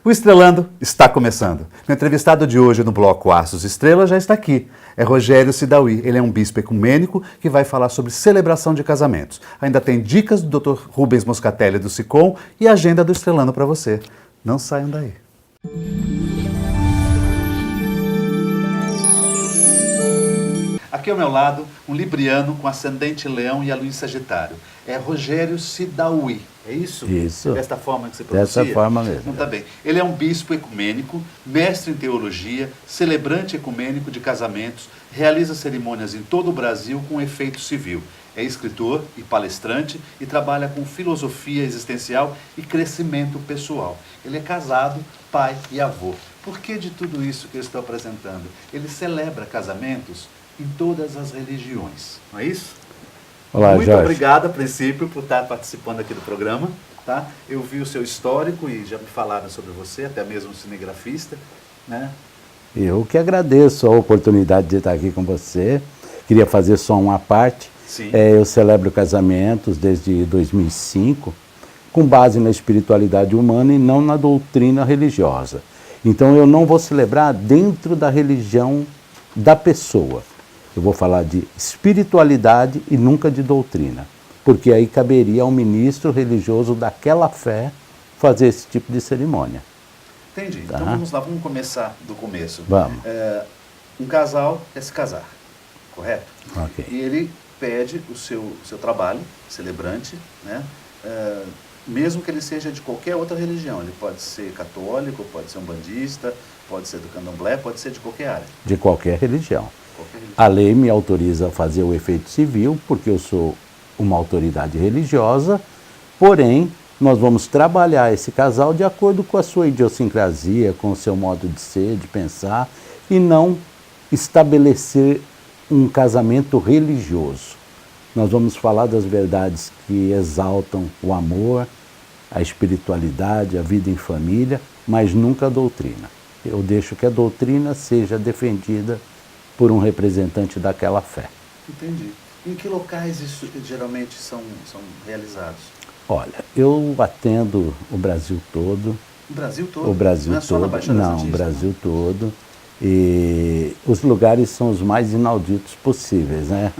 O Estrelando está começando. Meu entrevistado de hoje no bloco Astros Estrelas já está aqui. É Rogério Sidawy. Ele é um bispo ecumênico que vai falar sobre celebração de casamentos. Ainda tem dicas do Dr. Rubens Moscatelli do SICOM e a agenda do Estrelando para você. Não saiam daí. Aqui ao meu lado, um libriano com ascendente leão e a lua em Sagitário. É Rogério Sidawy, é isso? Isso. Desta forma que você pronuncia? Dessa forma mesmo. Não, tá bem. Ele é um bispo ecumênico, mestre em teologia, celebrante ecumênico de casamentos, realiza cerimônias em todo o Brasil com efeito civil. É escritor e palestrante e trabalha com filosofia existencial e crescimento pessoal. Ele é casado, pai e avô. Por que de tudo isso que eu estou apresentando? Ele celebra casamentos em todas as religiões, não é isso? Olá, Muito Jorge. obrigado, a princípio, por estar participando aqui do programa. Tá? Eu vi o seu histórico e já me falaram sobre você, até mesmo um cinegrafista, né? Eu que agradeço a oportunidade de estar aqui com você. Queria fazer só uma parte. Sim. Eu celebro casamentos desde 2005, com base na espiritualidade humana e não na doutrina religiosa. Então eu não vou celebrar dentro da religião da pessoa. Eu vou falar de espiritualidade e nunca de doutrina, porque aí caberia ao ministro religioso daquela fé fazer esse tipo de cerimônia. Entendi. Tá. Então vamos lá, vamos começar do começo. Vamos. Um casal quer se casar, correto? Ok. E ele pede o seu trabalho, celebrante, né? Mesmo que ele seja de qualquer outra religião. Ele pode ser católico, pode ser umbandista, pode ser do candomblé, pode ser de qualquer área. De qualquer religião. Qualquer religião. A lei me autoriza a fazer o efeito civil, porque eu sou uma autoridade religiosa, porém, nós vamos trabalhar esse casal de acordo com a sua idiosincrasia, com o seu modo de ser, de pensar, e não estabelecer um casamento religioso. Nós vamos falar das verdades que exaltam o amor, a espiritualidade, a vida em família, mas nunca a doutrina. Eu deixo que a doutrina seja defendida por um representante daquela fé. Entendi. Em que locais isso geralmente são realizados? Olha, eu atendo o Brasil todo. O Brasil todo? O Brasil não é só na todo. Baixada Não, o Santista, Brasil todo. E os lugares são os mais inauditos possíveis, né?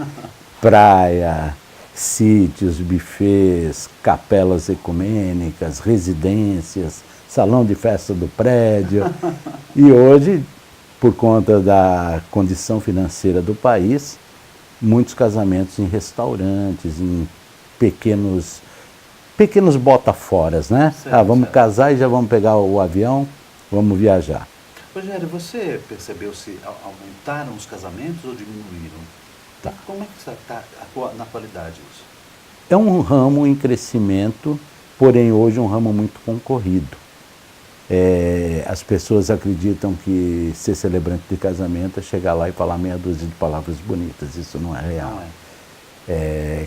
Praia, sítios, bufês, capelas ecumênicas, residências, salão de festa do prédio. E hoje, por conta da condição financeira do país, muitos casamentos em restaurantes, em pequenos botaforas, né? Certo, Vamos certo. casar e já vamos pegar o avião, vamos viajar. Rogério, você percebeu se aumentaram os casamentos ou diminuíram? Tá. Como é que está na atualidade isso? É um ramo em crescimento, porém hoje um ramo muito concorrido. As pessoas acreditam que ser celebrante de casamento é chegar lá e falar meia dúzia de palavras bonitas. Isso não é real. Não é.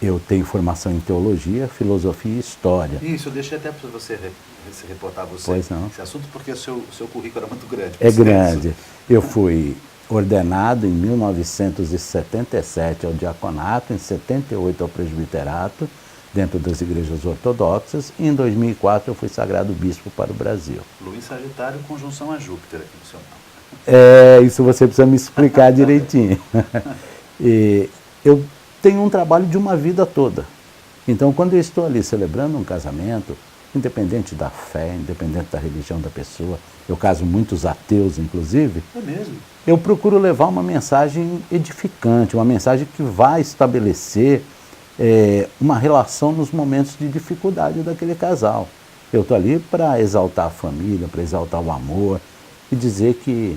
Eu tenho formação em teologia, filosofia e história. Isso, eu deixei até para você se reportar Pois não. esse assunto, porque o seu currículo era muito grande. É grande. Eu fui ordenado em 1977 ao diaconato, em 78 ao presbiterato, dentro das igrejas ortodoxas, e em 2004 eu fui sagrado bispo para o Brasil. Lua em Sagitário, conjunção a Júpiter aqui no seu nome. Isso você precisa me explicar direitinho. E eu tenho um trabalho de uma vida toda. Então, quando eu estou ali celebrando um casamento, independente da fé, independente da religião da pessoa, eu caso muitos ateus, inclusive, É mesmo? eu procuro levar uma mensagem edificante, uma mensagem que vai estabelecer uma relação nos momentos de dificuldade daquele casal. Eu estou ali para exaltar a família, para exaltar o amor e dizer que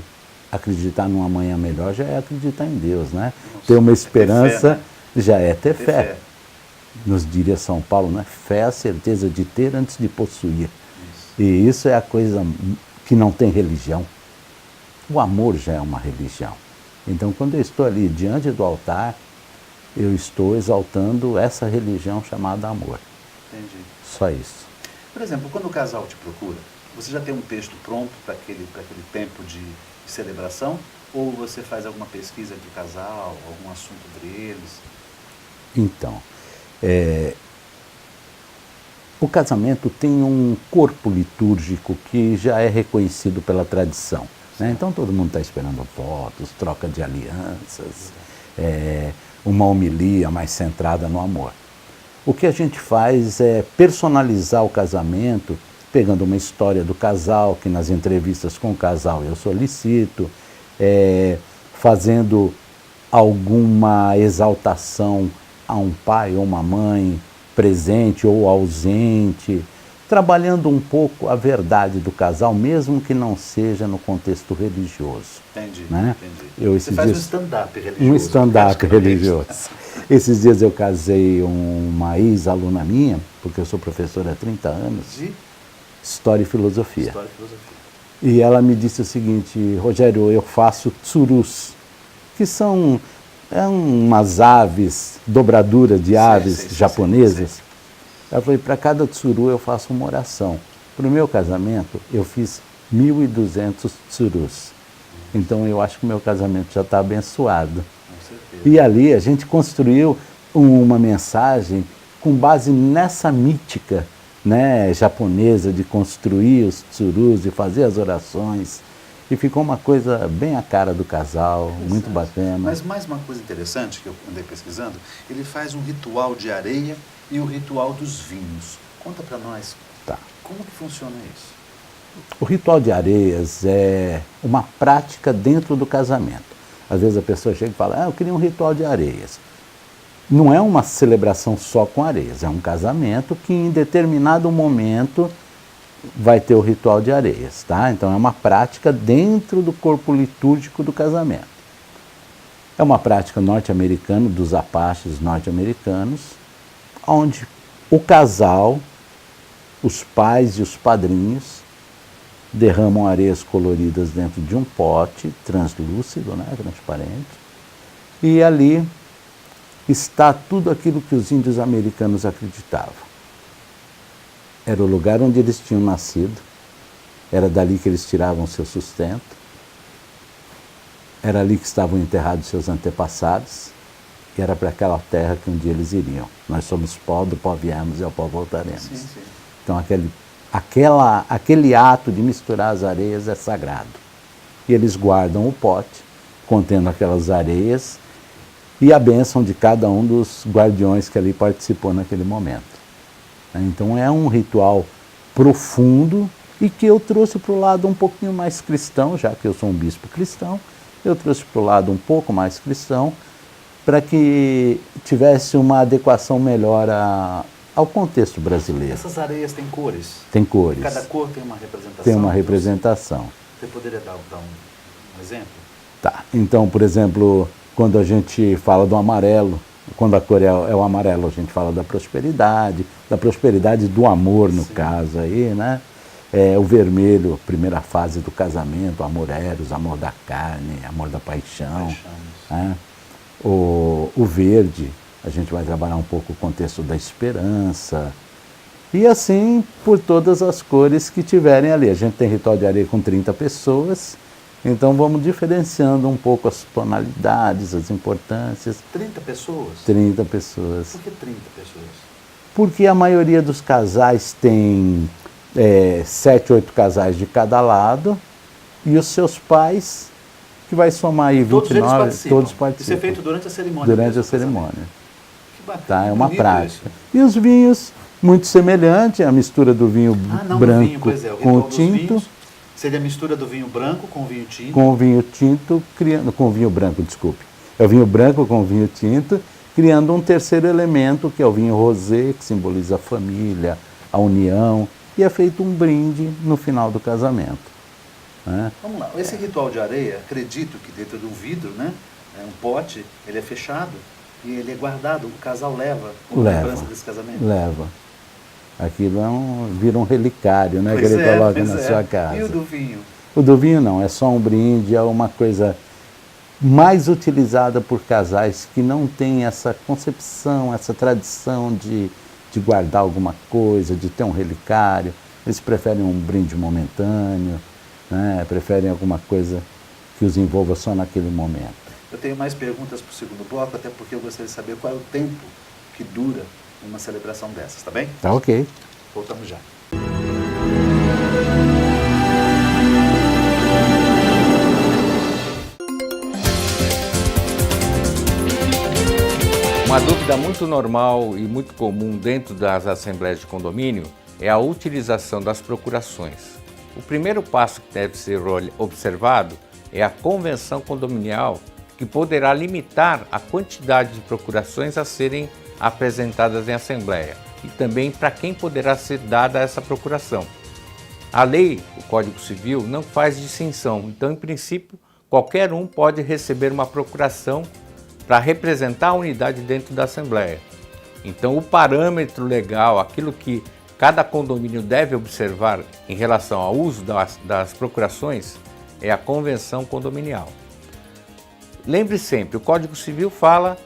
acreditar num amanhã melhor já é acreditar em Deus, né? Nossa, ter uma é ter esperança fé, né? já é ter Ter fé. fé. Nos diria São Paulo, né? Fé é a certeza de ter antes de possuir. Isso. E isso é a coisa que não tem religião. O amor já é uma religião. Então, quando eu estou ali diante do altar, eu estou exaltando essa religião chamada amor. Entendi. Só isso. Por exemplo, quando o casal te procura, você já tem um texto pronto para aquele tempo de celebração? Ou você faz alguma pesquisa entre o casal, algum assunto entre eles? Então, O casamento tem um corpo litúrgico que já é reconhecido pela tradição, né? Então todo mundo está esperando votos, troca de alianças, uma homilia mais centrada no amor. O que a gente faz é personalizar o casamento, pegando uma história do casal, que nas entrevistas com o casal eu solicito, fazendo alguma exaltação a um pai ou uma mãe presente ou ausente, trabalhando um pouco a verdade do casal, mesmo que não seja no contexto religioso. Entendi, né? entendi. Você faz um stand-up religioso. Um stand-up religioso. Esses dias eu casei uma ex-aluna minha, porque eu sou professor há 30 anos, de História e Filosofia. História e Filosofia. E ela me disse o seguinte: Rogério, eu faço tsurus, que são umas aves, dobradura de aves japonesas. Sim. Ela falou: para cada tsuru eu faço uma oração. Para o meu casamento, eu fiz 1.200 tsurus. Então eu acho que o meu casamento já está abençoado. Com certeza. E ali a gente construiu uma mensagem com base nessa mítica, né, japonesa de construir os tsurus, de fazer as orações. E ficou uma coisa bem a cara do casal, muito bacana. Mas mais uma coisa interessante que eu andei pesquisando, ele faz um ritual de areia e o ritual dos vinhos. Conta para nós, como que funciona isso? O ritual de areias é uma prática dentro do casamento. Às vezes a pessoa chega e fala: eu queria um ritual de areias. Não é uma celebração só com areias, é um casamento que em determinado momento vai ter o ritual de areias, tá? Então é uma prática dentro do corpo litúrgico do casamento. É uma prática norte-americana, dos apaches norte-americanos, onde o casal, os pais e os padrinhos derramam areias coloridas dentro de um pote translúcido, né, transparente, e ali está tudo aquilo que os índios americanos acreditavam. Era o lugar onde eles tinham nascido, era dali que eles tiravam seu sustento, era ali que estavam enterrados seus antepassados, e era para aquela terra que um dia eles iriam. Nós somos pó, do pó viemos e ao pó voltaremos. Sim, sim. Então aquele ato de misturar as areias é sagrado. E eles guardam o pote contendo aquelas areias e a bênção de cada um dos guardiões que ali participou naquele momento. Então é um ritual profundo e que eu trouxe para o lado um pouquinho mais cristão, já que eu sou um bispo cristão, eu trouxe para o lado um pouco mais cristão, para que tivesse uma adequação melhor ao contexto brasileiro. Essas areias têm cores? Tem cores. Cada cor tem uma representação? Tem uma representação. Você poderia dar um exemplo? Tá. Então, por exemplo, quando a gente fala do amarelo, quando a cor é o amarelo, a gente fala da prosperidade do amor, no caso aí, né? O vermelho, primeira fase do casamento, amor eros, amor da carne, amor da paixão. Né? O verde, a gente vai trabalhar um pouco o contexto da esperança. E assim, por todas as cores que tiverem ali. A gente tem ritual de areia com 30 pessoas, então vamos diferenciando um pouco as tonalidades, as importâncias. 30 pessoas? 30 pessoas. Por que 30 pessoas? Porque a maioria dos casais tem 7, 8 casais de cada lado, e os seus pais, que vai somar aí 29, todos participam. Isso é feito durante a cerimônia? Durante a cerimônia. Que bacana. Tá, é uma prática. Isso. E os vinhos, muito semelhante, a mistura do vinho branco com o tinto. Seria a mistura do vinho branco com o vinho tinto? Com o vinho tinto, com o vinho branco, desculpe. É o vinho branco com o vinho tinto, criando um terceiro elemento, que é o vinho rosé, que simboliza a família, a união, e é feito um brinde no final do casamento. Né? Vamos lá, esse ritual de areia, acredito que dentro de um vidro, né, um pote, ele é fechado e ele é guardado, o casal leva como lembrança desse casamento? Leva. Aquilo vira um relicário, né, que ele coloca na sua casa. E o do vinho? O do vinho não, é só um brinde, é uma coisa mais utilizada por casais que não têm essa concepção, essa tradição de guardar alguma coisa, de ter um relicário. Eles preferem um brinde momentâneo, né? Preferem alguma coisa que os envolva só naquele momento. Eu tenho mais perguntas para o segundo bloco, até porque eu gostaria de saber qual é o tempo que dura uma celebração dessas, tá bem? Tá ok. Voltamos já. Uma dúvida muito normal e muito comum dentro das assembleias de condomínio é a utilização das procurações. O primeiro passo que deve ser observado é a convenção condominial, que poderá limitar a quantidade de procurações a serem apresentadas em assembleia e também para quem poderá ser dada essa procuração. A lei, o Código Civil, não faz distinção, então, em princípio, qualquer um pode receber uma procuração para representar a unidade dentro da Assembleia. Então, o parâmetro legal, aquilo que cada condomínio deve observar em relação ao uso das procurações, é a convenção condominial. Lembre sempre, o Código Civil fala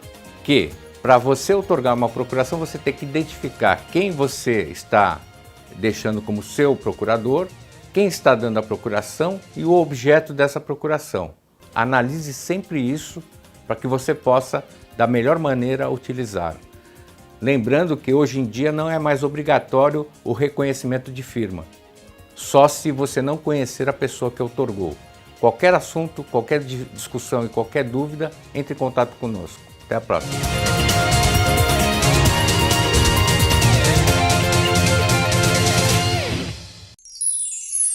que para você outorgar uma procuração, você tem que identificar quem você está deixando como seu procurador, quem está dando a procuração e o objeto dessa procuração. Analise sempre isso para que você possa, da melhor maneira, utilizar. Lembrando que hoje em dia não é mais obrigatório o reconhecimento de firma, só se você não conhecer a pessoa que outorgou. Qualquer assunto, qualquer discussão e qualquer dúvida, entre em contato conosco. Até a próxima.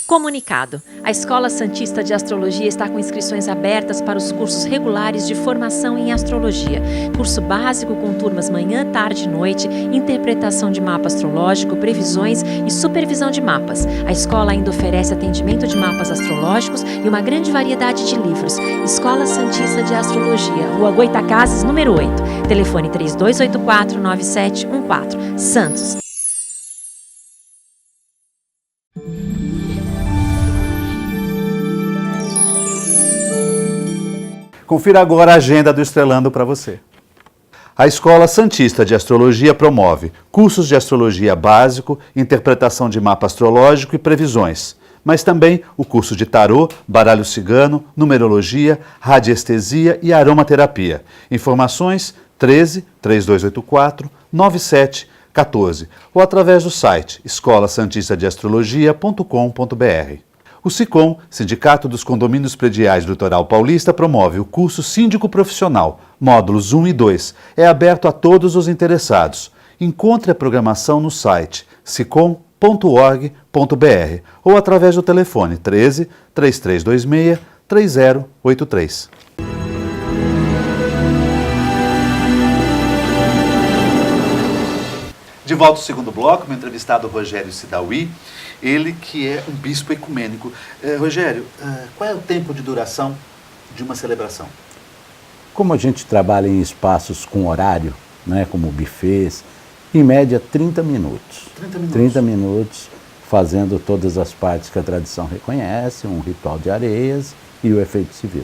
Comunicado. A Escola Santista de Astrologia está com inscrições abertas para os cursos regulares de formação em astrologia. Curso básico com turmas manhã, tarde e noite, interpretação de mapa astrológico, previsões e supervisão de mapas. A escola ainda oferece atendimento de mapas astrológicos e uma grande variedade de livros. Escola Santista de Astrologia, Rua Goitacazes, número 8. Telefone 3284-9714. Santos. Confira agora a agenda do Estrelando para você. A Escola Santista de Astrologia promove cursos de astrologia básico, interpretação de mapa astrológico e previsões, mas também o curso de tarô, baralho cigano, numerologia, radiestesia e aromaterapia. Informações 13 3284 9714 ou através do site escolasantistadeastrologia.com.br. O SICOM, Sindicato dos Condomínios Prediais do Litoral Paulista, promove o curso Síndico Profissional, módulos 1 e 2. É aberto a todos os interessados. Encontre a programação no site sicom.org.br ou através do telefone 13 3326 3083. De volta ao segundo bloco, meu entrevistado Rogério Sidawi, ele que é um bispo ecumênico. Rogério, qual é o tempo de duração de uma celebração? Como a gente trabalha em espaços com horário, né, como bufês, em média 30 minutos. 30 minutos. 30 minutos fazendo todas as partes que a tradição reconhece, um ritual de areias e o efeito civil.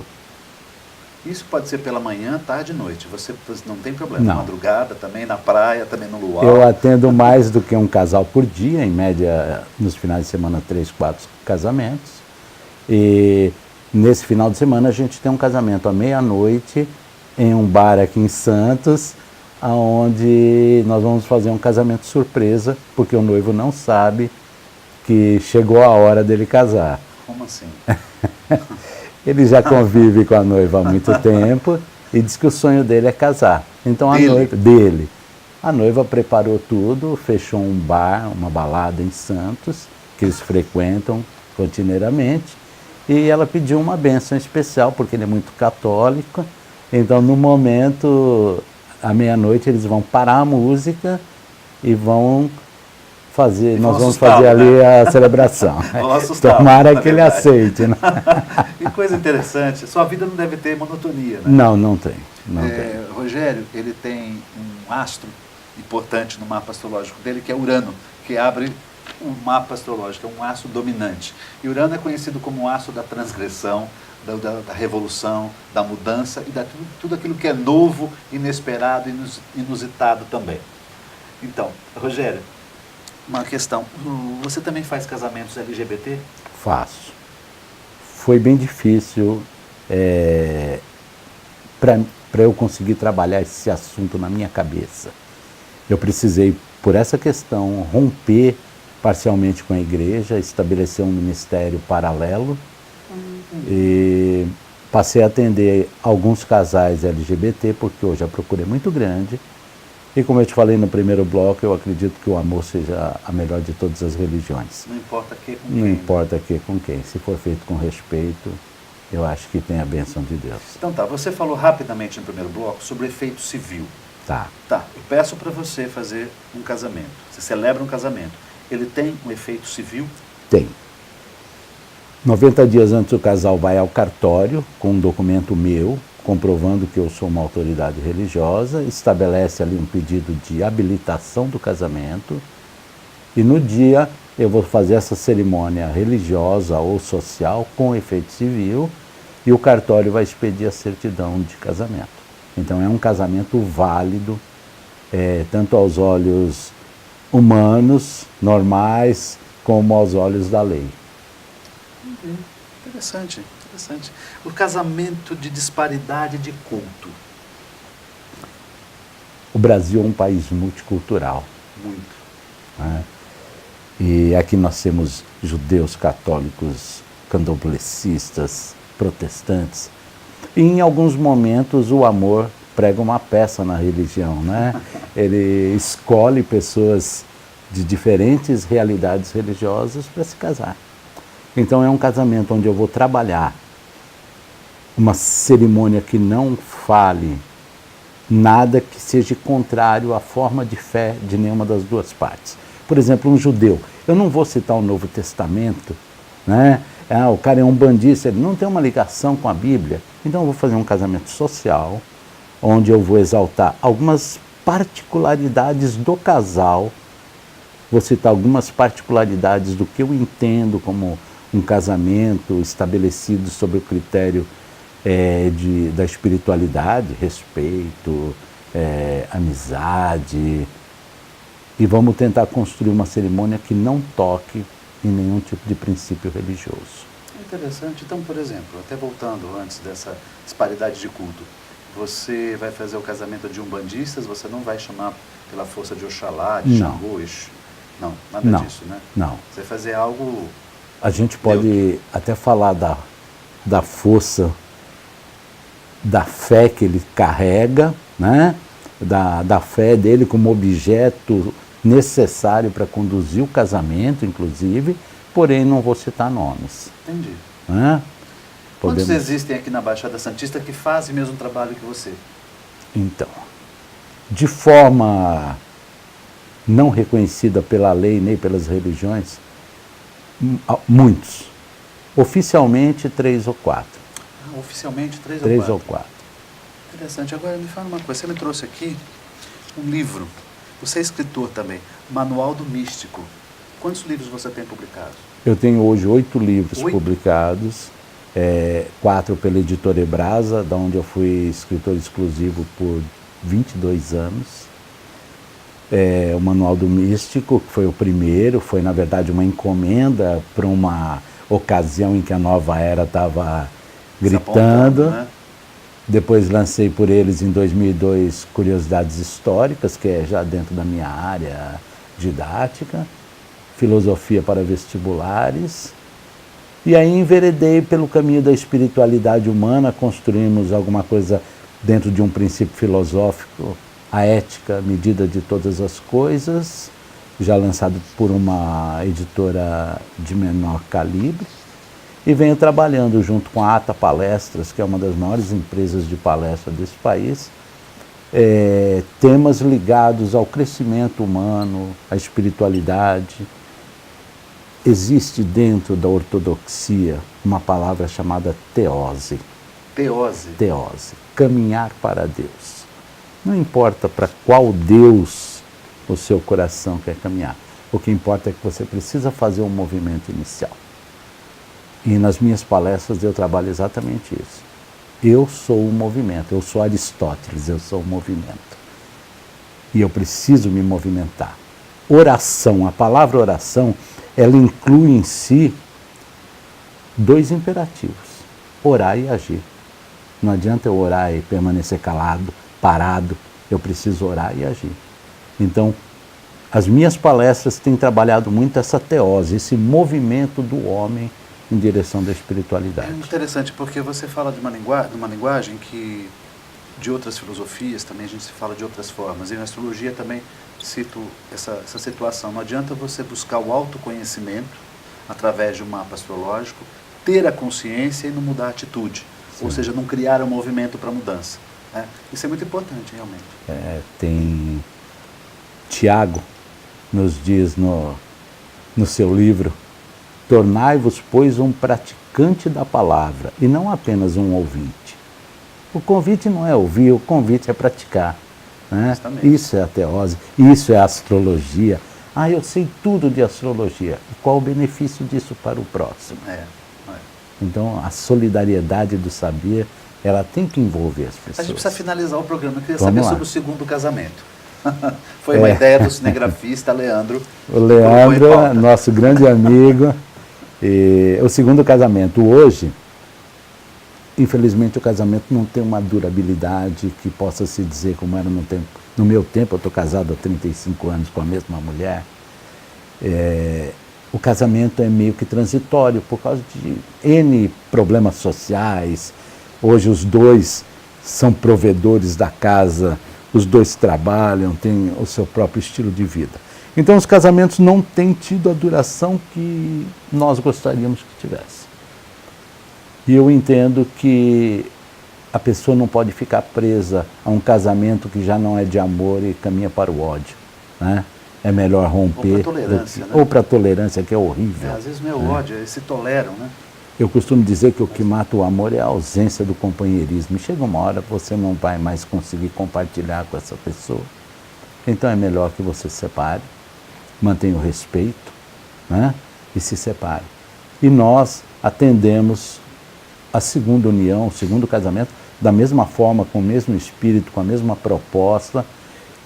Isso pode ser pela manhã, tarde e noite. Você não tem problema. Não. Madrugada, também na praia, também no luau. Eu atendo mais do que um casal por dia, em média, nos finais de semana, 3, 4 casamentos. E nesse final de semana a gente tem um casamento à meia-noite em um bar aqui em Santos, onde nós vamos fazer um casamento surpresa, porque o noivo não sabe que chegou a hora dele casar. Como assim? Ele já convive com a noiva há muito tempo e diz que o sonho dele é casar. Então a noiva preparou tudo, fechou um bar, uma balada em Santos, que eles frequentam rotineiramente, e ela pediu uma bênção especial, porque ele é muito católico. Então no momento, à meia-noite, eles vão parar a música e vão fazer, nós vamos fazer ali a celebração. Tomara que ele aceite, né? E coisa interessante, sua vida não deve ter monotonia, né? Não, não tem. Não tem. Rogério, ele tem um astro importante no mapa astrológico dele, que é Urano, que abre o mapa astrológico, é um astro dominante. E Urano é conhecido como o astro da transgressão, da revolução, da mudança e tudo aquilo que é novo, inesperado e inusitado também. Então, Rogério, uma questão, você também faz casamentos LGBT? Faço. Foi bem difícil para eu conseguir trabalhar esse assunto na minha cabeça. Eu precisei, por essa questão, romper parcialmente com a igreja, estabeleceu um ministério paralelo e passei a atender alguns casais LGBT, porque hoje a procura é muito grande. E como eu te falei no primeiro bloco, eu acredito que o amor seja a melhor de todas as religiões. Não importa que com quem. Não importa que com quem. Se for feito com respeito, eu acho que tem a bênção de Deus. Então tá, você falou rapidamente no primeiro bloco sobre o efeito civil. Tá. Tá, eu peço para você fazer um casamento. Você celebra um casamento. Ele tem um efeito civil? Tem. 90 dias antes o casal vai ao cartório com um documento meu, comprovando que eu sou uma autoridade religiosa, estabelece ali um pedido de habilitação do casamento e no dia eu vou fazer essa cerimônia religiosa ou social com efeito civil e o cartório vai expedir a certidão de casamento. Então é um casamento válido, tanto aos olhos humanos, normais, como aos olhos da lei. Interessante, interessante. O casamento de disparidade de culto. O Brasil é um país multicultural. Muito. Né? E aqui nós temos judeus, católicos, candomblecistas, protestantes. E em alguns momentos o amor prega uma peça na religião, né? Ele escolhe pessoas de diferentes realidades religiosas para se casar. Então é um casamento onde eu vou trabalhar uma cerimônia que não fale nada que seja contrário à forma de fé de nenhuma das duas partes. Por exemplo, um judeu, eu não vou citar o Novo Testamento, né? O cara é um bandista, ele não tem uma ligação com a Bíblia. Então eu vou fazer um casamento social, onde eu vou exaltar algumas particularidades do casal, vou citar algumas particularidades do que eu entendo como um casamento estabelecido sob o critério da espiritualidade, respeito, amizade, e vamos tentar construir uma cerimônia que não toque em nenhum tipo de princípio religioso. Interessante. Então, por exemplo, até voltando antes dessa disparidade de culto, você vai fazer o casamento de umbandistas, você não vai chamar pela força de Oxalá, de Xangô, não, nada disso, né? Não. Você vai fazer algo... A gente pode até falar da força, da fé que ele carrega, né? Da fé dele como objeto necessário para conduzir o casamento, inclusive, porém não vou citar nomes. Entendi. Né? Quantos existem aqui na Baixada Santista que fazem o mesmo trabalho que você? Então, de forma não reconhecida pela lei nem pelas religiões, muitos. Oficialmente, 3 ou 4. Oficialmente, 3 ou 4? 3 ou 4. Interessante. Agora, me fala uma coisa. Você me trouxe aqui um livro. Você é escritor também. Manual do Místico. Quantos livros você tem publicados? Eu tenho hoje 8 livros 8? publicados. 4 pela editora Ebrasa, da onde eu fui escritor exclusivo por 22 anos. O Manual do Místico, que foi o primeiro, foi na verdade uma encomenda para uma ocasião em que a nova era estava gritando. Né? Depois lancei por eles em 2002 Curiosidades Históricas, que é já dentro da minha área didática, Filosofia para Vestibulares. E aí enveredei pelo caminho da espiritualidade humana, construímos alguma coisa dentro de um princípio filosófico, a ética, medida de todas as coisas, já lançado por uma editora de menor calibre. E venho trabalhando junto com a ATA Palestras, que é uma das maiores empresas de palestra desse país, temas ligados ao crescimento humano, à espiritualidade. Existe dentro da ortodoxia uma palavra chamada teose. Teose? Teose. Caminhar para Deus. Não importa para qual Deus o seu coração quer caminhar. O que importa é que você precisa fazer um movimento inicial. E nas minhas palestras eu trabalho exatamente isso. Eu sou o movimento, eu sou Aristóteles, eu sou o movimento. E eu preciso me movimentar. Oração, a palavra oração, ela inclui em si 2 imperativos, orar e agir. Não adianta eu orar e permanecer calado, parado, eu preciso orar e agir. Então, As minhas palestras têm trabalhado muito essa teose, esse movimento do homem em direção da espiritualidade. É interessante porque você fala de uma linguagem que, de outras filosofias também a gente se fala de outras formas. E na astrologia também cito essa situação. Não adianta você buscar o autoconhecimento através de um mapa astrológico, ter a consciência e não mudar a atitude. Sim. Ou seja, não criar um movimento para mudança. Né? Isso é muito importante, realmente. Tem Tiago nos diz no seu livro: tornai-vos, pois, um praticante da palavra e não apenas um ouvinte. O convite não é ouvir, o convite é praticar. Né? Isso é a teose, isso é a astrologia. Eu sei tudo de astrologia. E qual o benefício disso para o próximo? Então, a solidariedade do saber, ela tem que envolver as pessoas. A gente precisa finalizar o programa. Eu queria Vamos saber lá. sobre o segundo casamento. Foi uma ideia do cinegrafista Leandro. O Leandro, nosso grande amigo. E o segundo casamento. Hoje, infelizmente, o casamento não tem uma durabilidade que possa se dizer como era no tempo. No meu tempo, eu estou casado há 35 anos com a mesma mulher. O casamento é meio que transitório por causa de N problemas sociais. Hoje os dois são provedores da casa, os dois trabalham, têm o seu próprio estilo de vida. Então os casamentos não têm tido a duração que nós gostaríamos que tivesse. E eu entendo que a pessoa não pode ficar presa a um casamento que já não é de amor e caminha para o ódio. Né? É melhor romper. Ou para tolerância. Ou para tolerância, que é horrível. Às vezes não é o ódio, eles se toleram, né? Eu costumo dizer que o que mata o amor é a ausência do companheirismo. Chega uma hora que você não vai mais conseguir compartilhar com essa pessoa. Então é melhor que você se separe, mantenha o respeito, né? E se separe. E nós atendemos a segunda união, o segundo casamento, da mesma forma, com o mesmo espírito, com a mesma proposta,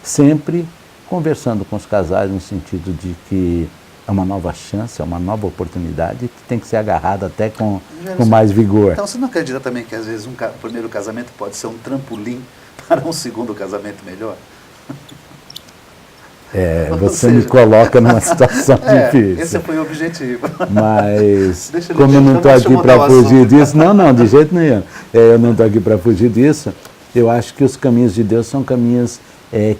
sempre conversando com os casais no sentido de que é uma nova chance, é uma nova oportunidade que tem que ser agarrada até com mais vigor. Então você não acredita também que às vezes o primeiro casamento pode ser um trampolim para um segundo casamento melhor? Você me coloca numa situação difícil. Esse foi o objetivo. Mas, como eu não estou aqui para fugir disso, não, de jeito nenhum. Eu não estou aqui para fugir disso. Eu acho que os caminhos de Deus são caminhos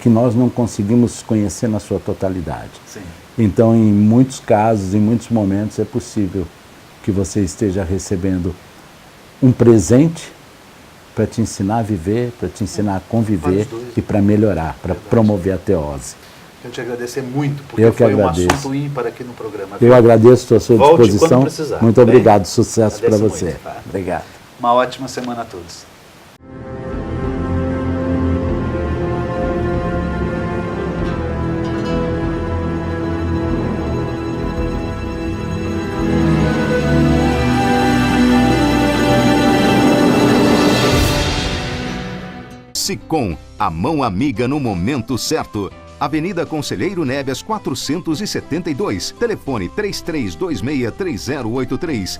que nós não conseguimos conhecer na sua totalidade. Sim. Então, em muitos casos, em muitos momentos, é possível que você esteja recebendo um presente para te ensinar a viver, para te ensinar a conviver e para melhorar, para promover a teose. Eu te agradecer muito, porque foi um assunto ímpar aqui no programa. Eu agradeço a sua disposição. Quando precisar. Muito obrigado, sucesso para você. Muito, tá? Obrigado. Uma ótima semana a todos. Sicom, a mão amiga no momento certo. Avenida Conselheiro Neves 472, telefone 33263083.